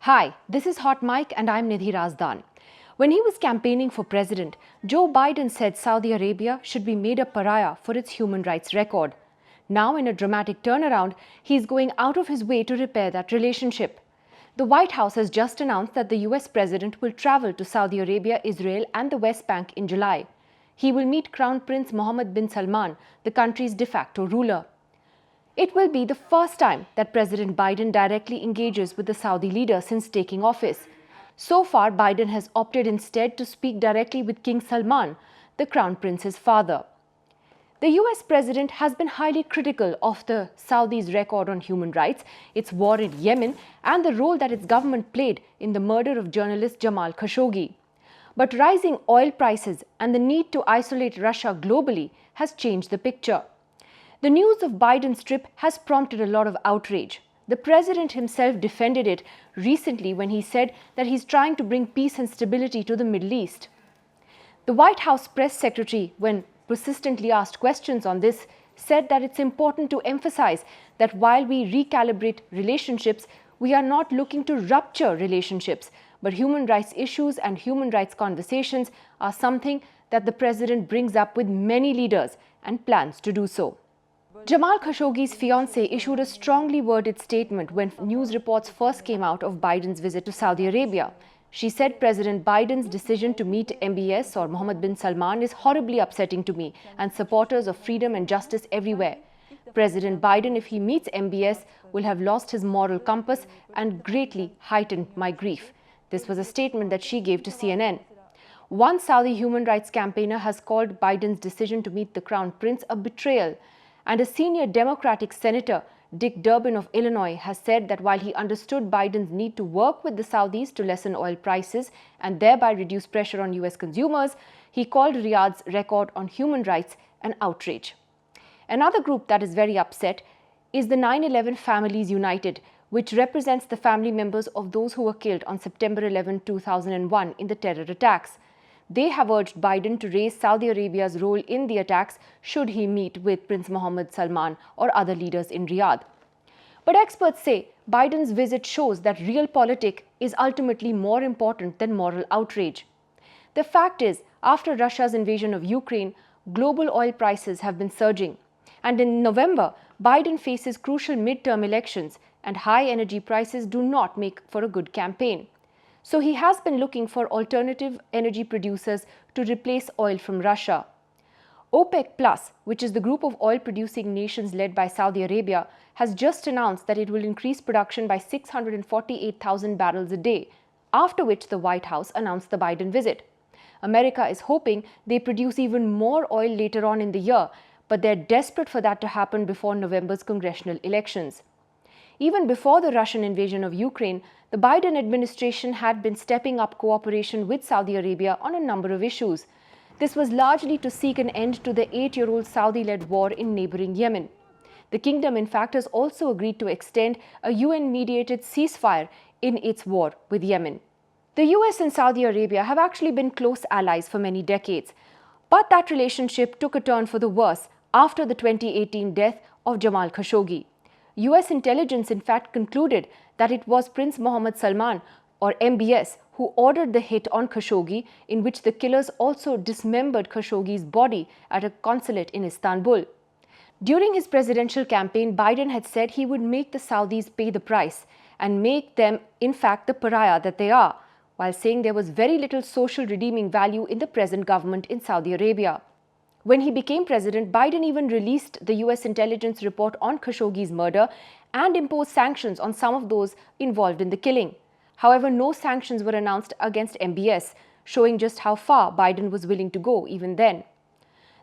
Hi, this is Hot Mike and I'm Nidhi Razdan. When he was campaigning for president, Joe Biden said Saudi Arabia should be made a pariah for its human rights record. Now, in a dramatic turnaround, he's going out of his way to repair that relationship. The White House has just announced that the US president will travel to Saudi Arabia, Israel and the West Bank in July. He will meet Crown Prince Mohammed bin Salman, the country's de facto ruler. It will be the first time that President Biden directly engages with the Saudi leader since taking office. So far, Biden has opted instead to speak directly with King Salman, the Crown Prince's father. The US president has been highly critical of the Saudis' record on human rights, its war in Yemen, and the role that its government played in the murder of journalist Jamal Khashoggi. But rising oil prices and the need to isolate Russia globally has changed the picture. The news of Biden's trip has prompted a lot of outrage. The president himself defended it recently when he said that he's trying to bring peace and stability to the Middle East. The White House press secretary, when persistently asked questions on this, said that it's important to emphasize that while we recalibrate relationships, we are not looking to rupture relationships, but human rights issues and human rights conversations are something that the president brings up with many leaders and plans to do so. Jamal Khashoggi's fiancée issued a strongly worded statement when news reports first came out of Biden's visit to Saudi Arabia. She said President Biden's decision to meet MBS or Mohammed bin Salman is horribly upsetting to me and supporters of freedom and justice everywhere. President Biden, if he meets MBS, will have lost his moral compass and greatly heightened my grief. This was a statement that she gave to CNN. One Saudi human rights campaigner has called Biden's decision to meet the Crown Prince a betrayal. And a senior Democratic Senator, Dick Durbin of Illinois, has said that while he understood Biden's need to work with the Saudis to lessen oil prices and thereby reduce pressure on US consumers, he called Riyadh's record on human rights an outrage. Another group that is very upset is the 9/11 Families United, which represents the family members of those who were killed on September 11, 2001 in the terror attacks. They have urged Biden to raise Saudi Arabia's role in the attacks should he meet with Prince Mohammed Salman or other leaders in Riyadh. But experts say Biden's visit shows that realpolitik is ultimately more important than moral outrage. The fact is, after Russia's invasion of Ukraine, global oil prices have been surging. And in November, Biden faces crucial midterm elections, and high energy prices do not make for a good campaign. So he has been looking for alternative energy producers to replace oil from Russia. OPEC Plus, which is the group of oil-producing nations led by Saudi Arabia, has just announced that it will increase production by 648,000 barrels a day, after which the White House announced the Biden visit. America is hoping they produce even more oil later on in the year, but they're desperate for that to happen before November's congressional elections. Even before the Russian invasion of Ukraine, the Biden administration had been stepping up cooperation with Saudi Arabia on a number of issues. This was largely to seek an end to the 8-year-old Saudi-led war in neighboring Yemen. The kingdom, in fact, has also agreed to extend a UN-mediated ceasefire in its war with Yemen. The US and Saudi Arabia have actually been close allies for many decades, but that relationship took a turn for the worse after the 2018 death of Jamal Khashoggi. US intelligence in fact concluded that it was Prince Mohammed Salman, or MBS, who ordered the hit on Khashoggi, in which the killers also dismembered Khashoggi's body at a consulate in Istanbul. During his presidential campaign, Biden had said he would make the Saudis pay the price and make them, in fact, the pariah that they are, while saying there was very little social redeeming value in the present government in Saudi Arabia. When he became president, Biden even released the US intelligence report on Khashoggi's murder and imposed sanctions on some of those involved in the killing. However, no sanctions were announced against MBS, showing just how far Biden was willing to go even then.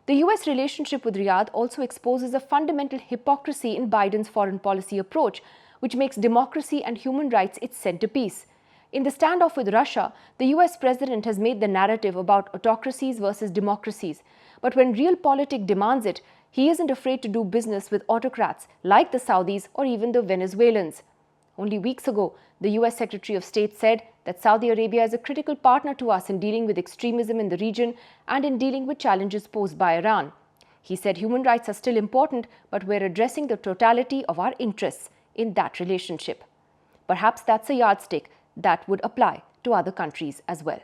The US relationship with Riyadh also exposes a fundamental hypocrisy in Biden's foreign policy approach, which makes democracy and human rights its centerpiece. In the standoff with Russia, the US president has made the narrative about autocracies versus democracies. But when realpolitik demands it, he isn't afraid to do business with autocrats like the Saudis or even the Venezuelans. Only weeks ago, the US Secretary of State said that Saudi Arabia is a critical partner to us in dealing with extremism in the region and in dealing with challenges posed by Iran. He said human rights are still important, but we're addressing the totality of our interests in that relationship. Perhaps that's a yardstick that would apply to other countries as well.